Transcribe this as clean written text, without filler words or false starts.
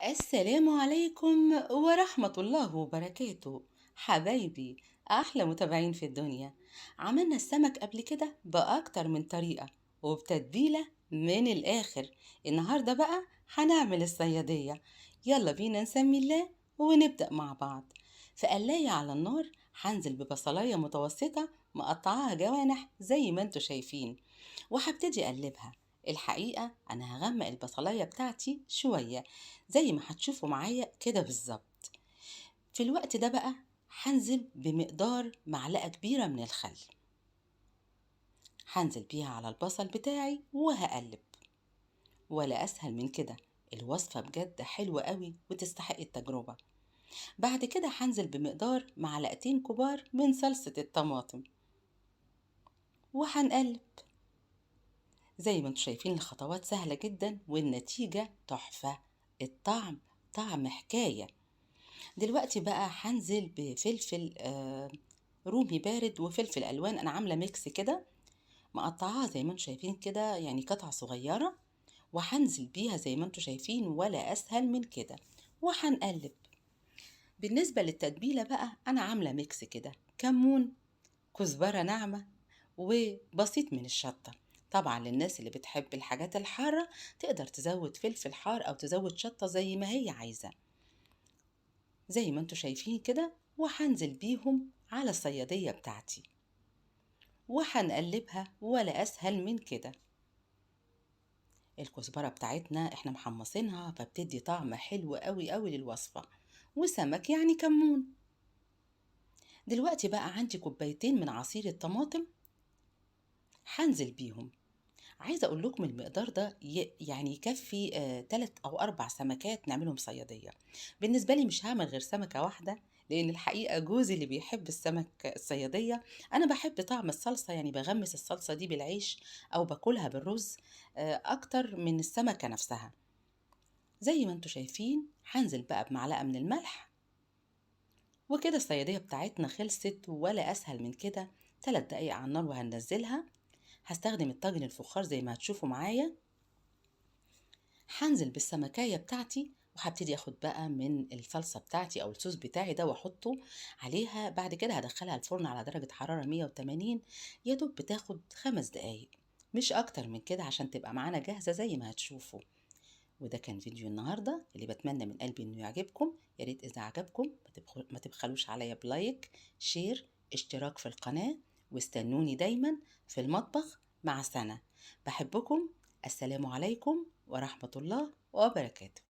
السلام عليكم ورحمة الله وبركاته. حبايبي، أحلى متابعين في الدنيا. عملنا السمك قبل كده بأكتر من طريقة وبتتبيلة من الآخر. النهاردة بقى هنعمل الصيادية. يلا بينا نسمي الله ونبدأ مع بعض. في قلاية على النار هنزل ببصلاية متوسطة مقطعاها جوانح زي ما انتوا شايفين، وهبتدي أقلبها. الحقيقة أنا هغمق البصلاية بتاعتي شوية زي ما هتشوفوا معايا كده بالظبط. في الوقت ده بقى هنزل بمقدار معلقة كبيرة من الخل، هنزل بيها على البصل بتاعي وهقلب. ولا أسهل من كده، الوصفة بجد حلوة قوي وتستحق التجربة. بعد كده هنزل بمقدار معلقتين كبار من صلصة الطماطم وهنقلب. زي ما انتوا شايفين الخطوات سهلة جدا والنتيجة تحفة. الطعم طعم حكاية. دلوقتي بقى هنزل بفلفل رومي بارد وفلفل ألوان. أنا عاملة ميكس كده مقطعاها زي ما انتوا شايفين كده، يعني قطع صغيرة، وهنزل بيها زي ما انتوا شايفين. ولا أسهل من كده. وهنقلب. بالنسبة للتتبيلة بقى أنا عاملة ميكس كده: كمون، كزبرة ناعمة، وبسيط من الشطة. طبعا للناس اللي بتحب الحاجات الحارة تقدر تزود فلفل حار أو تزود شطة زي ما هي عايزة، زي ما انتوا شايفين كده. وهنزل بيهم على الصيادية بتاعتي وهنقلبها. ولا أسهل من كده. الكزبرة بتاعتنا احنا محمصينها فبتدي طعم حلو قوي قوي للوصفة، وسمك يعني كمون. دلوقتي بقى عندي كوبايتين من عصير الطماطم هنزل بيهم. عايزة أقول لكم المقدار ده يعني يكفي 3 أو 4 سمكات نعملهم صيادية. بالنسبة لي مش هعمل غير سمكة واحدة، لأن الحقيقة جوزي اللي بيحب السمك الصيادية. أنا بحب طعم الصلصة، يعني بغمس الصلصة دي بالعيش أو باكلها بالرز أكتر من السمكة نفسها. زي ما انتوا شايفين هنزل بقى بمعلقة من الملح. وكده الصيادية بتاعتنا خلصت. ولا أسهل من كده. 3 دقايق على النار وهننزلها. هستخدم الطاجن الفخار زي ما هتشوفوا معايا. هنزل بالسمكية بتاعتي وهبتدي اخد بقى من الصلصة بتاعتي او الصوص بتاعي ده واحطه عليها. بعد كده هدخلها الفرن على درجة حرارة 180. يا دوب بتاخد 5 دقايق، مش اكتر من كده، عشان تبقى معانا جاهزة زي ما هتشوفوا. وده كان فيديو النهاردة اللي بتمنى من قلبي انه يعجبكم. يا ريت اذا عجبكم ما تبخلوش عليا بلايك، شير، اشتراك في القناة. واستنوني دايما في المطبخ مع سنة. بحبكم. السلام عليكم ورحمة الله وبركاته.